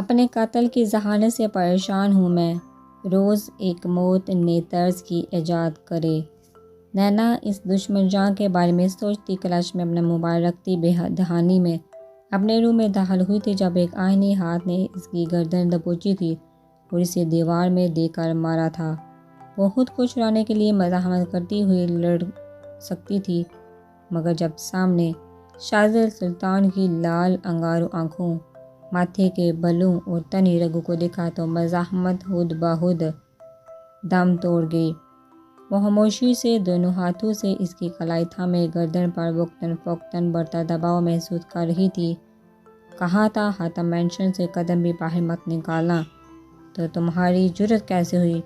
اپنے قتل کی ذہانت سے پریشان ہوں میں، روز ایک موت نئے طرز کی ایجاد کرے۔ نینا اس دشمن جاں کے بارے میں سوچتی، کلش میں اپنا موبائل رکھتی بے دہانی میں اپنے روم میں داخل ہوئی تھی جب ایک آہنی ہاتھ نے اس کی گردن دبوچی تھی اور اسے دیوار میں دے کر مارا تھا۔ وہ خود کو چھڑانے کے لیے مزاحمت کرتی ہوئی لڑ سکتی تھی، مگر جب سامنے شاہزادہ سلطان کی لال انگاروں آنکھوں، ماتھے کے بالوں اور تنی رگوں کو دیکھا تو مزاحمت خود بخود دم توڑ گئی۔ وہ خاموشی سے دونوں ہاتھوں سے اس کی کلائی تھامے گردن پر وقتاً فوقتاً بڑھتا دباؤ محسوس کر رہی تھی۔ کہا تھا حاتم مینشن سے قدم بھی باہر مت نکالنا۔ تو تمہاری جرأت کیسے ہوئی؟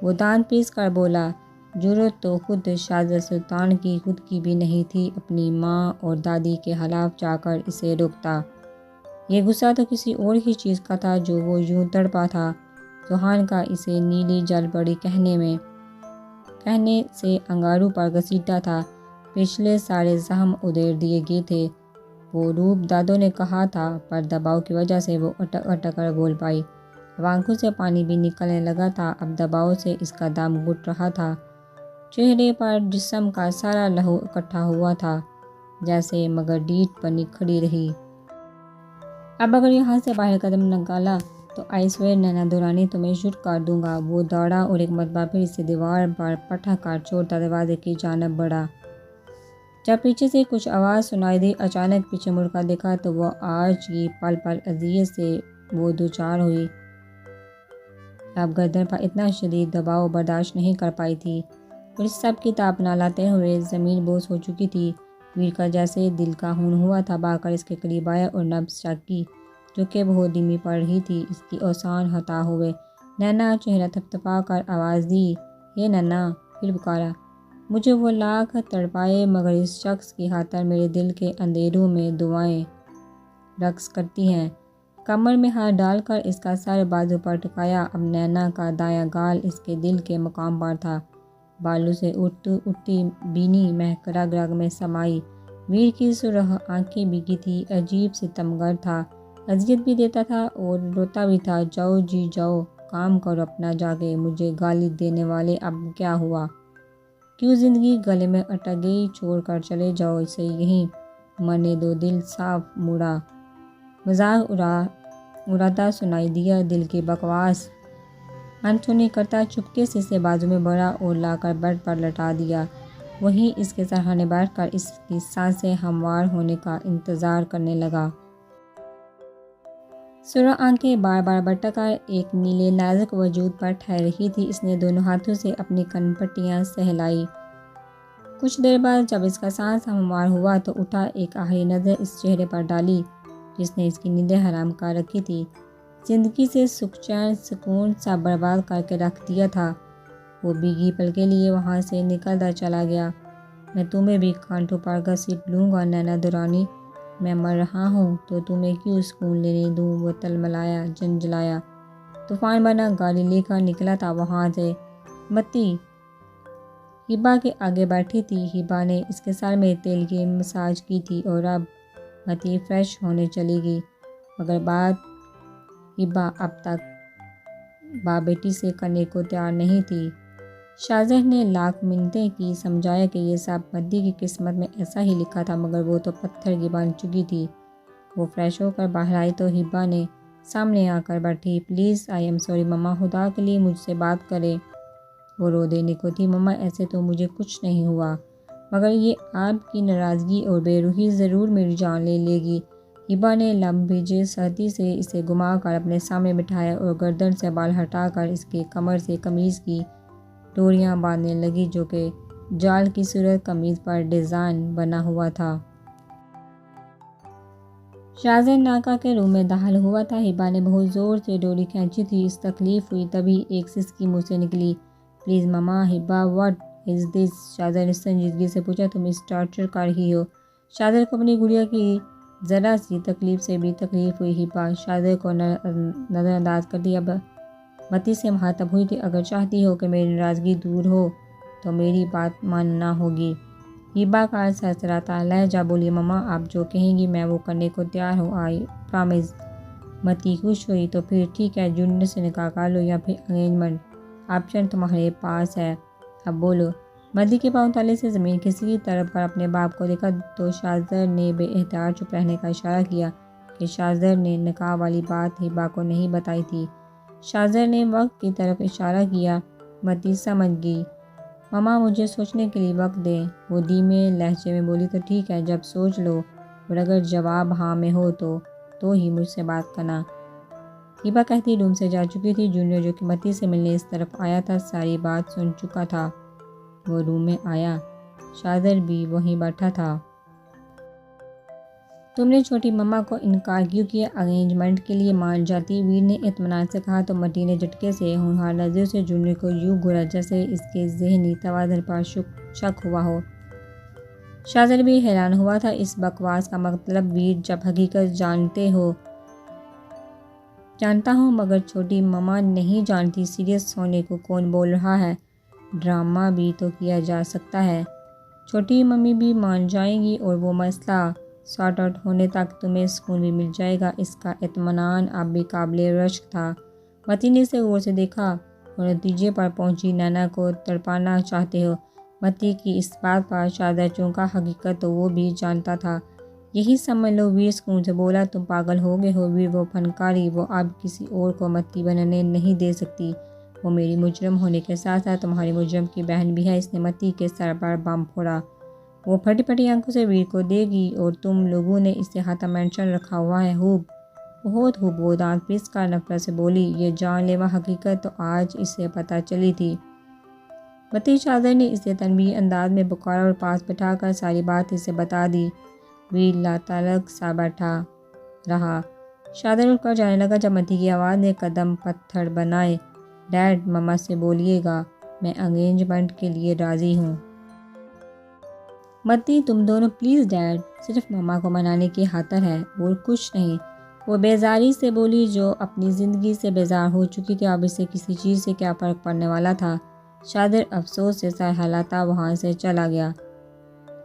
وہ دانت پیس کر بولا۔ جرأت تو خود شاہزادہ سلطان کی خود کی بھی نہیں تھی، اپنی ماں اور دادی کے خلاف جا کر اسے روکتا۔ یہ غصہ تو کسی اور ہی چیز کا تھا جو وہ یوں تڑپا تھا۔ سوہان کا اسے نیلی جل پڑی کہنے سے انگاروں پر گھسیٹتا تھا۔ پچھلے سارے زخم ادھیڑ دیے گئے تھے، وہ روپ دادوں نے کہا تھا، پر دباؤ کی وجہ سے وہ اٹک اٹک کر بول پائی۔ اب آنکھوں سے پانی بھی نکلنے لگا تھا، اب دباؤ سے اس کا دم گھٹ رہا تھا، چہرے پر جسم کا سارا لہو اکٹھا ہوا تھا جیسے، مگر ڈیٹ بنی کھڑی رہی۔ اب اگر یہاں سے باہر قدم نکالا تو آئی سویر نینا دورانی تمہیں شوٹ کر دوں گا۔ وہ دوڑا اور ایک مرتبہ پھر اسے دیوار پر پٹک کر چھوڑتا دروازے کی جانب بڑھا۔ جب پیچھے سے کچھ آواز سنائی دی، اچانک پیچھے مڑ کر دیکھا تو وہ آج کی پل پل اذیت سے وہ دوچار ہوئی۔ اب گردن پر اتنا شدید دباؤ برداشت نہیں کر پائی تھی اور اس سب کی تاب نہ لاتے ہوئے زمین بوس ہو چکی تھی۔ ویر کا جیسے دل کا خون ہوا تھا بہہ کر اس کے قریب آیا اور نبض چیک کی جو کہ بہت دھیمی پڑ رہی تھی۔ اس کی اوسان ہتا ہوئے نینا چہرہ تھپتھپا کر آواز دی، ہے نینا؟ پھر پکارا۔ مجھے وہ لاکھ تڑپائے مگر اس شخص کی خاطر میرے دل کے اندھیروں میں دعائیں رقص کرتی ہیں۔ کمر میں ہاتھ ڈال کر اس کا سر بازو پر ٹکایا۔ اب نینا کا دایاں گال اس کے دل کے مقام پر تھا، بالوں سے اٹھتی بینی مہک رگ رگ میں سمائی۔ ویر کی سرخ آنکھیں بھیگی تھی، عجیب ستمگر تھا، اذیت بھی دیتا تھا اور روتا بھی تھا۔ جاؤ جی جاؤ، کام کرو اپنا جا کے، مجھے گالی دینے والے۔ اب کیا ہوا؟ کیوں زندگی گلے میں اٹک گئی؟ چھوڑ کر چلے جاؤ اسے یہیں، مرنے دو۔ دل صاف مڑا، مذاق اڑاتا سنائی دیا، دل کی بکواس انسنی کرتا چپکے سے اسے بازو میں بھرا اور لا کر بیڈ پر لٹا دیا۔ وہیں اس کے سرہانے بیٹھ کر اس کی سانسیں ہموار ہونے کا انتظار کرنے لگا۔ سرخ آنکھیں بار بار بھٹک کر ایک نیلے نازک وجود پر ٹھہر رہی تھی۔ اس نے دونوں ہاتھوں سے اپنی کن پٹیاں سہلائی۔ کچھ دیر بعد جب اس کا سانس ہموار ہوا تو اٹھا، ایک آخری نظر اس چہرے پر ڈالی جس نے اس کی نیندیں حرام کر رکھی تھی، زندگی سے سکھ چین سکون سب برباد کر کے رکھ دیا تھا۔ وہ بھیگی پلکیں لیے وہاں سے نکلتا چلا گیا۔ میں تمہیں بھی کانٹوں پر گھسیٹ لوں گا نینا دورانی، میں مر رہا ہوں تو تمہیں کیوں سکون لینے دوں؟ وہ تلملایا، جھنجھلایا، طوفان بنا گالی لے کر نکلا تھا وہاں سے۔ متی ہبا کے آگے بیٹھی تھی۔ ہبا نے اس کے سر میں تیل کی مساج کی تھی اور اب متی فریش ہونے چلی گئی، مگر بات ہبا اب تک باپ بیٹی سے کرنے کو تیار نہیں تھی۔ شاہزادہ نے لاکھ منتیں کی، سمجھایا کہ یہ سب متی کی قسمت میں ایسا ہی لکھا تھا، مگر وہ تو پتھر کی بن چکی تھی۔ وہ فریش ہو کر باہر آئی تو ہبا نے سامنے آ کر بیٹھی۔ پلیز آئی ایم سوری مما، خدا کے لیے مجھ سے بات کریں۔ وہ رو دینے کو تھی۔ مما ایسے تو مجھے کچھ نہیں ہوا، مگر یہ آپ کی ناراضگی اور بے روحی ضرور میری جان لے لے گی۔ ہبا نے لب بھیجے سختی سے اسے گھما کر اپنے سامنے بٹھایا اور گردن سے بال ہٹا کر اس کی کمر سے قمیض کی ڈوریاں باندھنے لگی جو کہ جال کی صورت قمیض پر ڈیزائن بنا ہوا تھا۔ شاہزادہ ناکا کے روم میں داخل ہوا تھا۔ ہبا نے بہت زور سے ڈوری کھینچی تھی، اس تکلیف ہوئی تبھی ایک سسکی منہ سے نکلی، please mama. Hiba what is دس؟ شاہزادہ نے سنجیدگی سے پوچھا، تم اس ٹارچر کر رہی ہو؟ شاہزادہ کو اپنی گڑیا کی ذرا سی تکلیف سے بھی تکلیف ہوئی۔ ہبا شاہزادہ کو نظر انداز کرتی اب متی سے مخاطب ہوئی تھی، اگر چاہتی ہو کہ میری ناراضگی دور ہو تو میری بات ماننا ہوگی۔ ہبا کا سرسراتا لہجہ بولی، مما آپ جو کہیں گی میں وہ کرنے کو تیار ہوں، آئی پرامز۔ متی خوش ہوئی۔ تو پھر ٹھیک ہے، جونیئر سے نکاح کر لو یا پھر انگیجمنٹ، آپشن تمہارے پاس ہے، اب بولو۔ متی کے پاؤں تلے سے زمین کھسکی۔ طرف کر اپنے باپ کو دیکھا تو شاہزر نے بے احتیاط چپ رہنے کا اشارہ کیا کہ شاہزر نے نکاح والی بات ہبا کو نہیں بتائی تھی۔ شاہزر نے وقت کی طرف اشارہ کیا۔ متی سمجھ گئی۔ ماما مجھے سوچنے کے لیے وقت دیں، وہ دھیمے لہجے میں بولی۔ تو ٹھیک ہے، جب سوچ لو اور اگر جواب ہاں میں ہو تو ہی مجھ سے بات کرنا۔ ہبا کہتی روم سے جا چکی تھی۔ جونیئر جو کہ متی سے ملنے اس طرف آیا تھا ساری بات سن چکا تھا۔ وہ روم میں آیا، شاہزر بھی وہیں بیٹھا تھا۔ تم نے چھوٹی ماما کو انکار کیوں کیا؟ انگیجمنٹ کے لیے مان جاتی، ویر نے اطمینان سے کہا۔ تو متی نے جھٹکے سے ہونہار نظروں سے جونیئر کو یوں گھورا جیسے اس کے ذہنی توازن پر شک ہوا ہو۔ شاہزر بھی حیران ہوا تھا۔ اس بکواس کا مطلب ویر جب حقیقت جانتا ہوں مگر چھوٹی ماما نہیں جانتی، سیریس ہونے کو کون بول رہا ہے؟ ڈرامہ بھی تو کیا جا سکتا ہے، چھوٹی ممی بھی مان جائیں گی اور وہ مسئلہ سارٹ آؤٹ ہونے تک تمہیں سکون بھی مل جائے گا۔ اس کا اطمینان اب بھی قابل رشک تھا۔ متی نے اسے غور سے دیکھا اور نتیجے پر پہنچی، نینا کو تڑپانا چاہتے ہو؟ متی کی اس بات پر شاہزر چونکا، حقیقت تو وہ بھی جانتا تھا۔ یہی سمجھ لو، ویر سکون سے بولا۔ تم پاگل ہو گئے ہو ویر، وہ فنکاری، وہ اب کسی اور کو متی بننے نہیں دے سکتی۔ وہ میری مجرم ہونے کے ساتھ ساتھ تمہاری مجرم کی بہن بھی ہے۔ اس نے متی کے سر پر بم پھوڑا۔ وہ پھٹی پھٹی آنکھوں سے ویر کو دے گی اور تم لوگوں نے اسے ہاتھ مینشن رکھا ہوا ہے۔ خوب، بہت خوب، وہ دانت پیس کر نفرت سے بولی۔ یہ جان لیوا حقیقت تو آج اسے پتہ چلی تھی۔ متی شاہزر نے اسے تنبیہی انداز میں پکارا اور پاس بٹھا کر ساری بات اسے بتا دی۔ ویر لاتعلق سا بیٹھا رہا۔ شاہزر اٹھ کر جانے لگا جب متی کی آواز نے قدم پتھر بنائے۔ ڈیڈ، ماما سے بولیے گا میں انگیجمنٹ کے لیے راضی ہوں۔ متی، تم دونوں پلیز ڈیڈ، صرف ماما کو منانے کی خاطر ہے اور کچھ نہیں، وہ بیزاری سے بولی جو اپنی زندگی سے بیزار ہو چکی تھی۔ اب اسے کسی چیز سے کیا فرق پڑنے والا تھا؟ شاہزر افسوس سے سر ہلاتا وہاں سے چلا گیا۔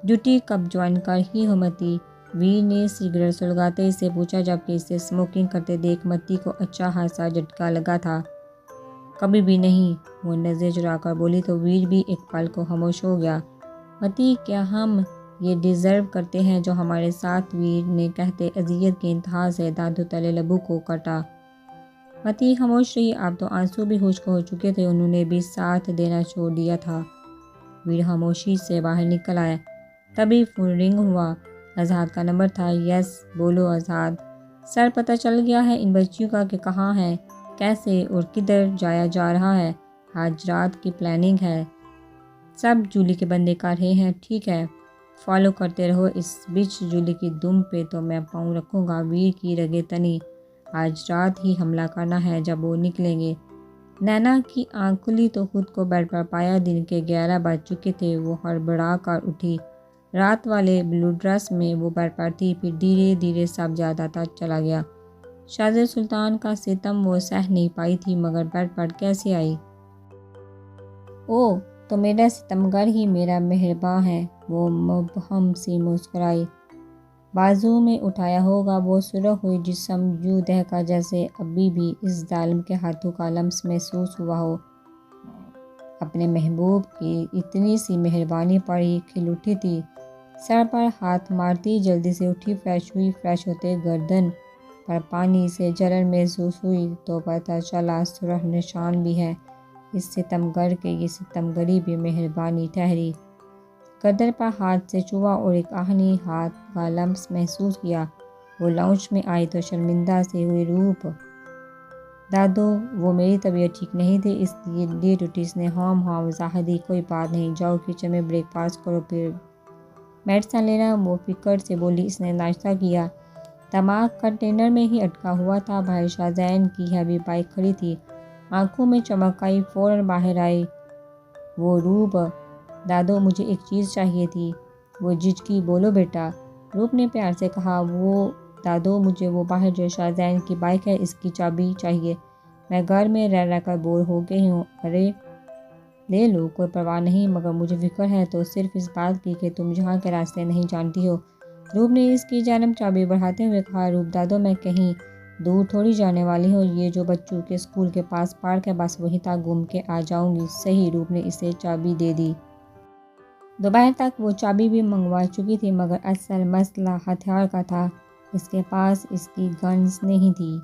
ڈیوٹی کب جوائن کر ہی ہو متی؟ ویر نے سگریٹ سلگاتے اسے پوچھا جبکہ اسے اسموکنگ کرتے دیکھ متی کو اچھا خاصا جھٹکا لگا تھا۔ کبھی بھی نہیں، وہ نظریں چرا کر بولی۔ تو ویر بھی ایک پل کو خاموش ہو گیا۔ متی، کیا ہم یہ ڈیزرو کرتے ہیں جو ہمارے ساتھ؟ ویر نے کہتے اذیت کی انتہا سے دانتوں تلے لبوں کو کاٹا۔ متی خاموش رہی۔ اب تو آنسو بھی خشک ہو چکے تھے، انہوں نے بھی ساتھ دینا چھوڑ دیا تھا۔ ویر خاموشی سے باہر نکل آیا۔ تبھی فون رنگ ہوا۔ آزاد کا نمبر تھا۔ یس، بولو آزاد۔ سر، پتہ چل گیا ہے ان بچیوں کا کہ کہاں ہیں، کیسے اور کدھر جایا جا رہا ہے؟ آج رات کی پلاننگ ہے، سب جولی کے بندے کر رہے ہیں۔ ٹھیک ہے، فالو کرتے رہو اس بچ جولی کی دم پہ تو میں پاؤں رکھوں گا۔ ویر کی رگیں تنی۔ آج رات ہی حملہ کرنا ہے جب وہ نکلیں گے۔ نینا کی آنکھ کھلی تو خود کو بیڈ پر پایا۔ دن کے 11 بج چکے تھے۔ وہ ہڑبڑا کر اٹھی۔ رات والے بلو ڈریس میں وہ بیڈ پر تھی۔ پھر دھیرے دھیرے سب زیادہ چلا گیا۔ شاہزر سلطان کا ستم وہ سہ نہیں پائی تھی مگر بیڈ پر کیسے آئی؟ اوہ، تو میرا ستمگر ہی میرا مہرباں ہے، وہ مبہم سی مسکرائی۔ بازو میں اٹھایا ہوگا وہ سرخ ہوئی جسم یوں دہکا جیسے ابھی بھی اس ظالم کے ہاتھوں کا لمس محسوس ہوا ہو۔ اپنے محبوب کی اتنی سی مہربانی پر ہی کھل اٹھی تھی۔ سر پر ہاتھ مارتی جلدی سے اٹھی، فریش ہوئی۔ فریش ہوتے گردن پر پانی سے جلن محسوس ہوئی تو پتہ چلا سرخ نشان بھی ہے اس ستمگر کے۔ یہ ستمگری بھی مہربانی ٹھہری۔ گردن پر ہاتھ سے چھوا اور ایک آہنی ہاتھ کا لمس محسوس کیا۔ وہ لاؤنج میں آئی تو شرمندہ سے ہوئی روپ دادو، وہ میری طبیعت ٹھیک نہیں تھی اس لیے لیٹ اٹھی۔ اس نے ہاں وضاحت دی۔ کوئی بات نہیں، جاؤ کچن میں بریک فاسٹ کرو پھر میڈیسن لینا، وہ فکر سے بولی۔ اس نے ناشتہ کیا۔ دماغ کنٹینر میں ہی اٹکا ہوا تھا۔ باہر شاہزین کی ہیوی بائک کھڑی تھی۔ آنکھوں میں چمک آئی، فوراً باہر آئی وہ روپ۔ دادو، مجھے ایک چیز چاہیے تھی۔ وہ جھجکی۔ بولو بیٹا، روپ نے پیار سے کہا۔ وہ دادو، مجھے وہ باہر جو شاہزین کی بائک ہے اس کی چابی چاہیے، میں گھر میں رہ کر بور ہو گئی ہوں۔ ارے لے لو، کوئی پرواہ نہیں، مگر مجھے فکر ہے تو صرف اس بات کی کہ تم جہاں کے راستے نہیں جانتی ہو۔ روپ نے اس کی جانب چابی بڑھاتے ہوئے کہا۔ روپ، دادو، میں کہیں دور تھوڑی جانے والی ہو، یہ جو بچوں کے اسکول کے پاس پارک ہے بس وہیں تک گھوم کے آ جاؤں گی۔ صحیح، روپ نے اسے چابی دے دی۔ دوپہر تک وہ چابی بھی منگوا چکی تھی، مگر اصل مسئلہ ہتھیار کا تھا۔ اس کے پاس اس کی گنز نہیں تھی،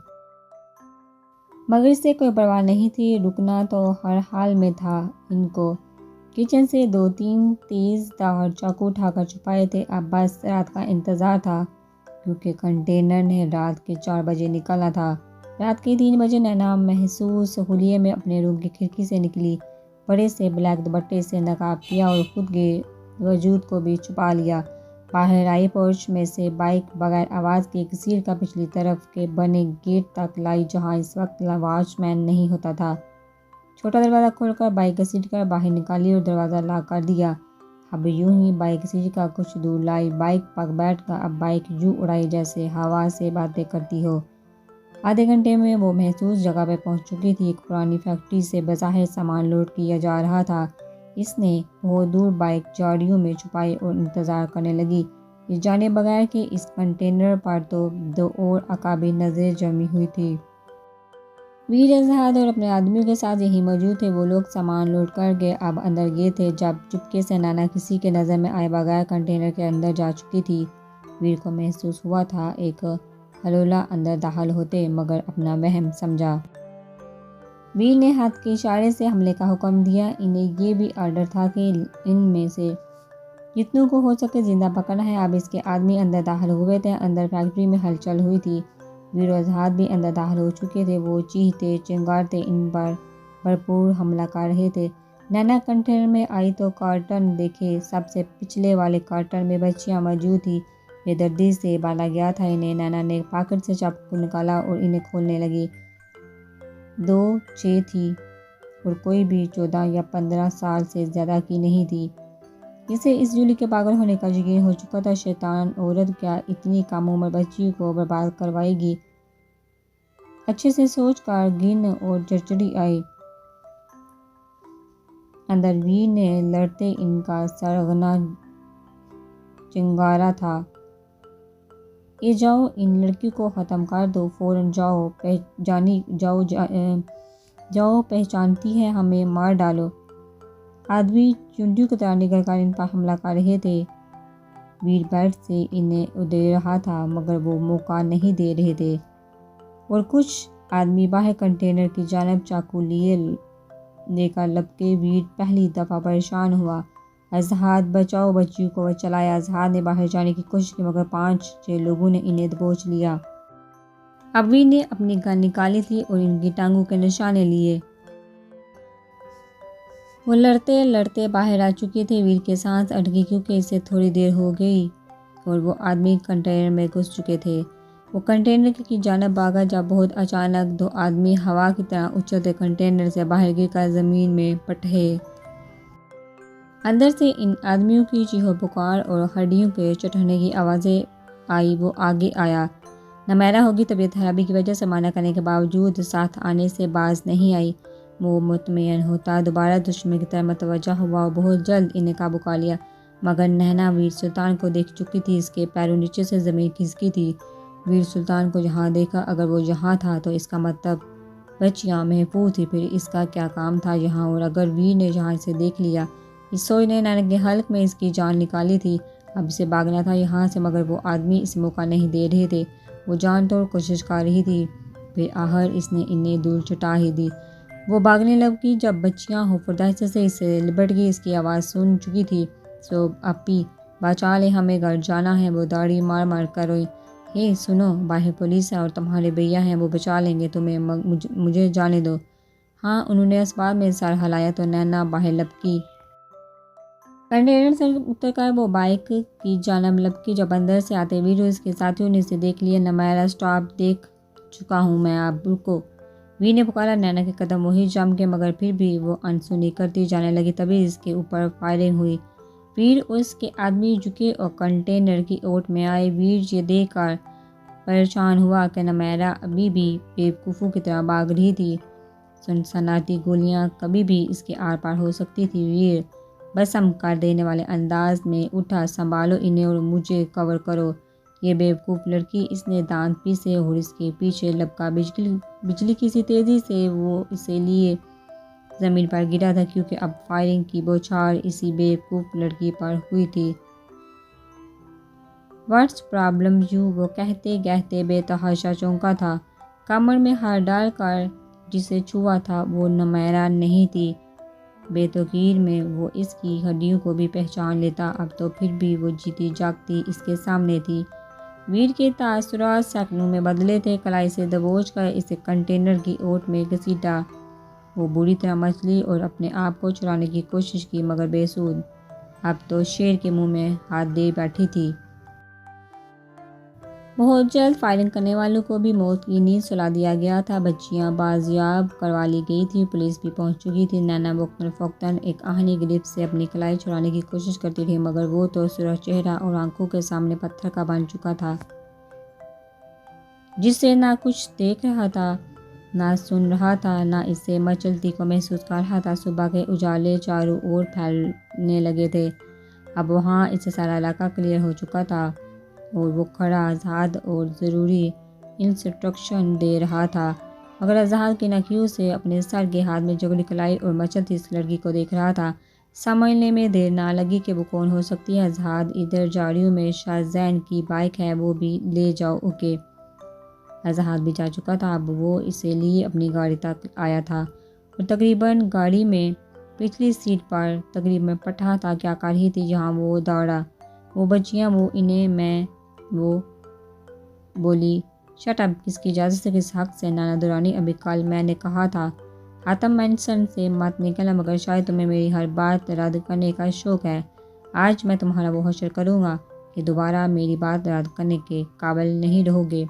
مگر اس سے کوئی پرواہ نہیں تھی، رکنا تو ہر حال میں تھا۔ ان کو کچن سے 2-3 تیز دھار چاقو اٹھا کر چھپائے تھے۔ اب بس رات کا انتظار تھا، کیونکہ کنٹینر نے رات کے 4 بجے نکلنا تھا۔ رات کے 3 بجے نینا محسوس ہولیے میں اپنے روم کی کھڑکی سے نکلی، بڑے سے بلیک دوپٹے سے نقاب کیا اور خود کے وجود کو بھی چھپا لیا۔ باہر آئی، پورچ میں سے بائک بغیر آواز کے کثیر کا پچھلی طرف کے بنے گیٹ تک لائی، جہاں اس وقت واچ مین نہیں ہوتا تھا۔ چھوٹا دروازہ کھول کر بائک گھسیٹ کر باہر نکالی اور دروازہ لاک کر دیا۔ اب یوں ہی بائک گھسیٹ کر کچھ دور لائی، بائک پر بیٹھ کر اب بائک یوں اڑائی جیسے ہوا سے باتیں کرتی ہو۔ آدھے گھنٹے میں وہ محسوس جگہ پہ پہنچ چکی تھی۔ ایک پرانی فیکٹری سے بظاہر سامان لوڈ کیا جا رہا تھا۔ اس نے بہت دور بائک جاڑیوں میں چھپائی اور انتظار کرنے لگی، یہ جانے بغیر کہ اس کنٹینر پر تو 2 اور عقابی نظریں جمی ہوئی تھی۔ ویر اظہار اور اپنے آدمیوں کے ساتھ یہیں موجود تھے۔ وہ لوگ سامان لوڈ کر کے اب اندر گئے تھے، جب چپکے سے نینا کسی کے نظر میں آئے بغیر کنٹینر کے اندر جا چکی تھی۔ ویر کو محسوس ہوا تھا ایک ہلولا اندر داخل ہوتے، مگر اپنا وہم سمجھا۔ ویر نے ہاتھ کے اشارے سے حملے کا حکم دیا۔ انہیں یہ بھی آرڈر تھا کہ ان میں سے جتنوں کو ہو سکے زندہ پکڑنا ہے۔ اب اس کے آدمی اندر داخل ہوئے تھے، اندر فیکٹری میں ہلچل ہوئی تھی۔ ویر و اظہار بھی اندر داخل ہو چکے تھے، وہ چیختے چنگارتے ان پر بھرپور حملہ کر رہے تھے۔ نینا کنٹینر میں آئی تو کارٹن دیکھے، سب سے پچھلے والے کارٹن میں بچیاں موجود تھیں۔ بے دردی سے بالا گیا تھا انہیں۔ نینا نے پاکٹ سے چاقو نکالا اور انہیں کھولنے لگی۔ 2 6 تھی اور کوئی بھی 14 یا 15 سال سے زیادہ کی نہیں تھی۔ اسے اس جولی کے پاگل ہونے کا یقین ہو چکا تھا۔ شیطان عورت کیا اتنی کم عمر بچی کو برباد کروائے گی؟ اچھے سے سوچ کر گھن اور چڑچڑی آئی اندر۔ ویر نے لڑتے ان کا سرغنہ چنگارا تھا، اے جاؤ، ان لڑکی کو ختم کر دو، فوراً جاؤ، جاؤ پہچانتی ہے ہمیں، مار ڈالو۔ آدمی چونٹیوں کی طرح نکل کر ان پر حملہ کر رہے تھے۔ ویر بیٹ سے انہیں ادھیڑ رہا تھا، مگر وہ موقع نہیں دے رہے تھے، اور کچھ آدمی باہر کنٹینر کی جانب چاقو لے کر لپکے۔ ویر پہلی دفعہ پریشان ہوا۔ اظہار، بچاؤ بچیوں کو، وہ چلایا۔ اظہار نے باہر جانے کی کوشش کی، مگر 5-6 لوگوں نے انہیں دبوچ لیا۔ اب ویر نے اپنی گن نکالی تھی اور ان کی ٹانگوں کے نشانے لیے۔ وہ لڑتے لڑتے باہر آ چکے تھے۔ ویر کے سانس اٹکی، کیونکہ اسے تھوڑی دیر ہو گئی اور وہ آدمی کنٹینر میں گھس چکے تھے۔ وہ کنٹینر کی جانب بھاگا، جب بہت اچانک 2 آدمی ہوا کی طرح اچھلتے کنٹینر سے باہر گر کر زمین میں پٹھے۔ اندر سے ان آدمیوں کی چیخو پکار اور ہڈیوں کے چٹکنے کی آوازیں آئی۔ وہ آگے آیا۔ نمیرا ہوگی، طبیعت خرابی کی وجہ سے منع کرنے کے باوجود ساتھ آنے سے باز نہیں آئی۔ وہ مطمئن ہوتا دوبارہ دشمن کی طرف متوجہ ہوا اور بہت جلد انہیں قابو کر لیا، مگر نینا ویر سلطان کو دیکھ چکی تھی۔ اس کے پیروں نیچے سے زمین کھسکی تھی۔ ویر سلطان کو جہاں دیکھا، اگر وہ یہاں تھا تو اس کا مطلب بچیاں محفوظ تھی، پھر اس کا کیا کام تھا یہاں؟ اور اگر ویر نے یہاں اسے دیکھ لیا؟ اس سوچ نے نینا کے حلق میں اس کی جان نکالی تھی۔ اب اسے بھاگنا تھا یہاں سے، مگر وہ آدمی اسے موقع نہیں دے رہے تھے۔ وہ جان توڑ کوشش کر رہی تھی، پھر آخر اس نے انہیں دور چٹا ہی دی۔ وہ بھاگنے لگی، جب بچیاں ہوفردہ سے اس سے لپٹ گئی۔ اس کی آواز سن چکی تھی، سو اپی بچا لے، ہمیں گھر جانا ہے۔ وہ داڑھی مار مار کر روئی۔ ہے سنو، باہر پولیس ہے اور تمہارے بھیا ہیں، وہ بچا لیں گے تمہیں، مجھے جانے دو۔ ہاں، انہوں نے اسباب میں سر ہلایا تو نینا باہر لپکی۔ کنٹینر سے اتر کر وہ بائک کی جانب لپکی، جب اندر سے آتے ویر اور اس کے ساتھیوں نے اسے دیکھ لیا۔ نمیرا اسٹاپ، دیکھ چکا ہوں میں، اب رکو، ویر نے پکارا۔ نینا کے قدم وہیں جم گئے، مگر پھر بھی وہ انسنی کرتی جانے لگی۔ تبھی اس کے اوپر فائرنگ ہوئی۔ ویر اور اس کے آدمی جھکے اور کنٹینر کی اوٹ میں آئے۔ ویر یہ دیکھ کر پریشان ہوا کہ نمیرا ابھی بھی بیوقوفوں کی طرح بھاگ رہی تھی۔ سنسناٹی گولیاں کبھی بھی اس کے آر پار ہو سکتی تھی۔ ویر بسم کر دینے والے انداز میں اٹھا، سنبھالو انہیں اور مجھے کور کرو۔ یہ بیوقوف لڑکی، اس نے دانت پیسے اور اس کے پیچھے لپکا۔ بجلی کسی تیزی سے وہ اسے لیے زمین پر گرا تھا، کیونکہ اب فائرنگ کی بوچھار اسی بیوقوف لڑکی پر ہوئی تھی۔ "واٹس پرابلم یو"، وہ کہتے کہتے بے تحاشا چونکا تھا۔ کمر میں ہاتھ ڈال کر جسے چھوا تھا وہ نمیرہ نہیں تھی۔ بے تغیر میں وہ اس کی ہڈیوں کو بھی پہچان لیتا، اب تو پھر بھی وہ جیتی جاگتی اس کے سامنے تھی۔ ویر کے تاثرات سیکنڈوں میں بدلے تھے۔ کلائی سے دبوچ کر اسے کنٹینر کی اوٹ میں گھسیٹا۔ وہ بری طرح مچلی اور اپنے آپ کو چھڑانے کی کوشش کی، مگر بے سود۔ اب تو شیر کے منہ میں ہاتھ دے بیٹھی تھی۔ بہت جلد فائرنگ کرنے والوں کو بھی موت کی نیند سلا دیا گیا تھا۔ بچیاں بازیاب کروا لی گئی تھیں، پولیس بھی پہنچ چکی تھی۔ نینا وقتاً فوقتاً ایک آہنی گرفت سے اپنی کلائی چھڑانے کی کوشش کرتی رہی، مگر وہ تو سرخ چہرہ اور آنکھوں کے سامنے پتھر کا بن چکا تھا، جس سے نہ کچھ دیکھ رہا تھا، نہ سن رہا تھا، نہ اسے مچلتی کو محسوس کر رہا تھا۔ صبح کے اجالے چاروں اور پھیلنے لگے تھے۔ اب وہاں اسے سارا علاقہ کلیئر ہو چکا تھا اور وہ کھڑا اذہان اور ضروری انسٹرکشن دے رہا تھا، مگر اذہان کی ناکیوں سے اپنے سر کے ہاتھ میں جگڑی کلائی اور مچلتی اس لڑکی کو دیکھ رہا تھا۔ سمجھنے میں دیر نہ لگی کہ وہ کون ہو سکتی ہے۔ اذہان، ادھر جاریوں میں شاہ زین کی بائیک ہے، وہ بھی لے جاؤ۔ اوکے۔ اذہان بھی جا چکا تھا، اب وہ اسے لیے اپنی گاڑی تک آیا تھا اور تقریباً گاڑی میں پچھلی سیٹ پر تقریباً پٹھا تھا۔ کیا کر رہی تھی جہاں وہ دوڑا؟ وہ بچیاں، وہ انہیں میں وہ بولی۔ شٹ اپ، کس کی اجازت سے، کس حق سے؟ نینا درانی، ابھی کل میں نے کہا تھا حاتم مینشن سے مت نکلنا، مگر شاید تمہیں میری ہر بات رد کرنے کا شوق ہے۔ آج میں تمہارا وہ حشر کروں گا کہ دوبارہ میری بات رد کرنے کے قابل نہیں رہو گے۔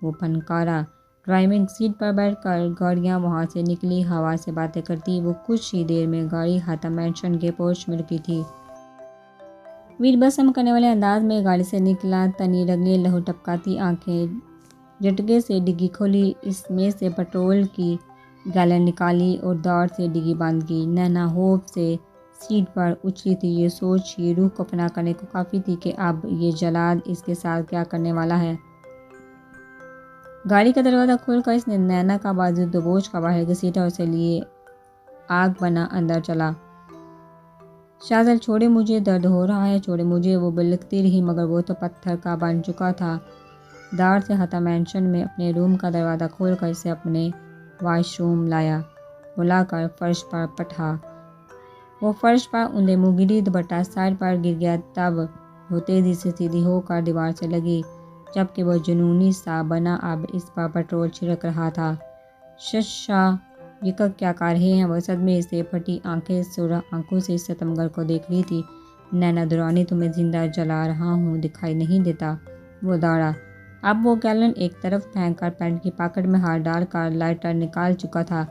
وہ پھنکارا۔ ڈرائیونگ سیٹ پر بیٹھ کر گاڑیاں وہاں سے نکلی، ہوا سے باتیں کرتی۔ وہ کچھ ہی دیر میں گاڑی حاتم مینشن کے پورچ میں رکی تھی۔ ویر بسم کرنے والے انداز میں گاڑی سے نکلا۔ تنی رگیں، لہو ٹپکاتی آنکھیں، جھٹکے سے ڈگی کھولی، اس میں سے پٹرول کی گیلن نکالی اور داڑھ سے ڈگی بند کی۔ نینا خوف سے سیٹ پر اچھلی تھی۔ یہ سوچ ہی روح کو فنا کرنے کو کافی تھی کہ اب یہ جلاد اس کے ساتھ کیا کرنے والا ہے۔ گاڑی کا دروازہ کھول کر اس نے نینا کا بازو دبوچ کر باہر گھسیٹا اور اسے لیے آگ بنا اندر چلا۔ شازل، چھوڑے مجھے، درد ہو رہا ہے، چھوڑے مجھے۔ وہ بلکتی رہی، مگر وہ تو پتھر کا بن چکا تھا۔ داڑھ سے حاتم مینشن میں اپنے روم کا دروازہ کھول کر اسے اپنے واش روم لایا۔ وہ لا کر فرش پر پٹھا۔ وہ فرش پر اندھے منہ گری، دوپٹہ سر پر گر گیا۔ تب وہ تیزی سے سیدھی ہو کر دیوار سے لگی، جبکہ وہ جنونی سا بنا اب اس پر پٹرول چھڑک رہا تھا۔ ششا، یہ کیا کر رہے ہیں؟ وہ صدمے سے پھٹی آنکھیں سرخ آنکھوں سے ستمگر کو دیکھ رہی تھی۔ نینا درانی، تمہیں زندہ جلا رہا ہوں، دکھائی نہیں دیتا؟ وہ دوڑا۔ اب وہ گیلن ایک طرف پھینک کر پینٹ کی پاکٹ میں ہاتھ ڈال کر لائٹر نکال چکا تھا۔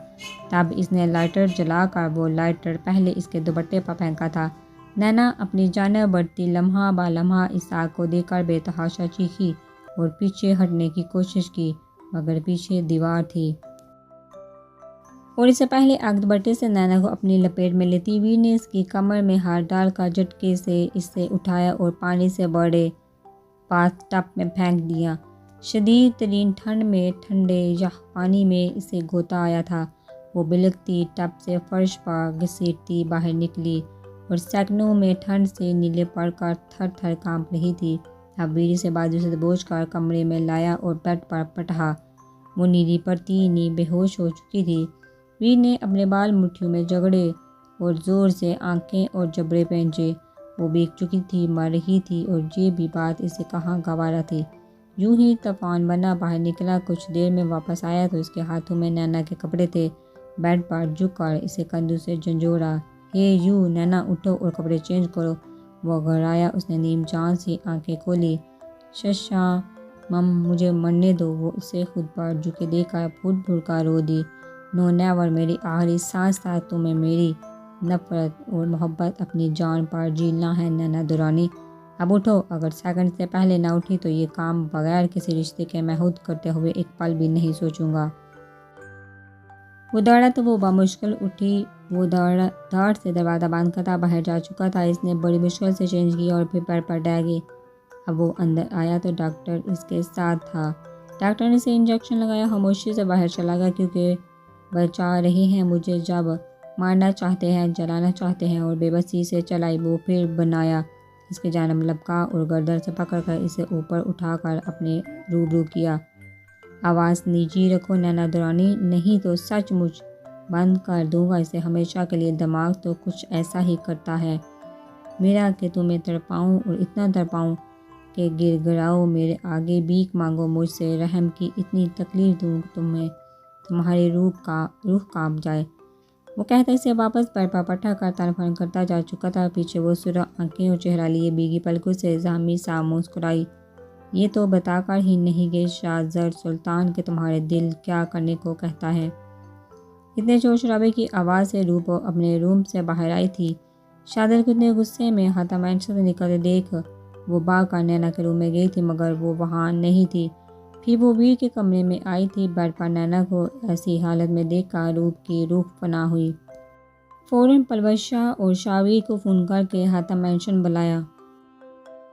تب اس نے لائٹر جلا کر وہ لائٹر پہلے اس کے دوپٹے پر پھینکا تھا۔ نینا اپنی جانب بڑھتی لمحہ بہ لمحہ اس آگ کو دیکھ کر بے تحاشا چیخی اور پیچھے ہٹنے کی کوشش کی، مگر پیچھے دیوار تھی اور اس سے پہلے آگ دوپٹے سے نینا کو اپنی لپیٹ میں لیتی۔ ویر نے اس کی کمر میں ہاتھ ڈال کر جھٹکے سے اسے اٹھایا اور پانی سے بڑے باتھ ٹب میں پھینک دیا۔ شدید ترین ٹھنڈ میں ٹھنڈے یخ پانی میں اسے غوطہ آیا تھا۔ وہ بلکتی ٹب سے فرش پر گھسیٹتی باہر نکلی اور سیکنڈوں میں ٹھنڈ سے نیلے پڑ کر تھر تھر کانپ رہی تھی۔ اب ویر سے بازو سے دبوچ کر کمرے میں لایا اور بیڈ پر پٹھا۔ وہ نیلی پڑتی نی بے ہوش ہو چکی تھی۔ ویر نے اپنے بال مٹھیوں میں جگڑے اور زور سے آنکھیں اور جبڑے پہنچے۔ وہ بیک چکی تھی، مر رہی تھی، اور یہ بھی بات اسے کہاں گوارا تھی۔ یوں ہی طوفان بنا باہر نکلا۔ کچھ دیر میں واپس آیا تو اس کے ہاتھوں میں نینا کے کپڑے تھے۔ بیڈ پر جھک کر اسے کندھوں سے جھنجھوڑا۔ ہے یو، نینا، اٹھو اور کپڑے چینج کرو۔ وہ گھبرایا، اس نے نیم جان سی آنکھیں کھولی۔ ششا، مم، مجھے مرنے دو۔ وہ اسے خود پر جھکے دیکھ کر پھٹ پھٹ کر رو دی۔ نو نیور، میری آخری سانس تک تمہیں میری نفرت اور محبت اپنی جان پر جینا ہے نینا درانی۔ اب اٹھو۔ اگر سیکنڈ سے پہلے نہ اٹھی تو یہ کام بغیر کسی رشتے کے محدود کرتے ہوئے ایک پل بھی نہیں سوچوں گا۔ وہ دوڑا تو وہ بمشکل اٹھی۔ وہ داڑھ سے دروازہ بند کرتا باہر جا چکا تھا۔ اس نے بڑی مشکل سے چینج کیا اور پھر بیڈ پر ڈہ گئی۔ اب وہ اندر آیا تو ڈاکٹر اس کے ساتھ تھا۔ ڈاکٹر نے اسے انجیکشن لگایا، خاموشی سے باہر چلا گیا۔ کیونکہ بچا رہے ہیں مجھے، جب مارنا چاہتے ہیں، جلانا چاہتے ہیں، اور بے بسی سے چلائی۔ وہ پھر بنایا، اس کے جانب لپکا اور گردن سے پکڑ کر اسے اوپر اٹھا کر اپنے روبرو کیا۔ آواز نیچی رکھو نینا دورانی، نہیں تو سچ مچ بند کر دوں گا اسے ہمیشہ کے لیے۔ دماغ تو کچھ ایسا ہی کرتا ہے میرا کہ تمہیں تڑپاؤں اور اتنا تڑپاؤں کہ گر گراؤ، میرے آگے بھیک مانگو مجھ سے، رحم کی اتنی تکلیف دوں تمہیں تمہاری روح کانپ جائے۔ وہ کہتا اسے واپس بیڈ پر پٹھا کر تنفن کرتا جا چکا تھا۔ پیچھے وہ سرخ آنکھیں اور چہرہ لیے بھیگی پلکوں سے زخمی سا مسکرائی۔ یہ تو بتا کر ہی نہیں گئے شاہ زر سلطان کہ تمہارے دل کیا کرنے کو کہتا ہے۔ اتنے شور شرابے کی آواز سے روپو اپنے روم سے باہر آئی تھی۔ شادر کو اتنے غصے میں ہاتھا مینشن سے نکلتے دیکھ وہ بھاگ کر نینا کے روم میں گئی تھی، مگر وہ وہاں نہیں تھی۔ پھر وہ ویر کے کمرے میں آئی تھی۔ بیڈ پر نینا کو ایسی حالت میں دیکھ کر روپ کی روح فنا ہوئی۔ فوراً پلوش شاہ اور شاہ ویر کو فون کر کے ہاتھا مینشن بلایا۔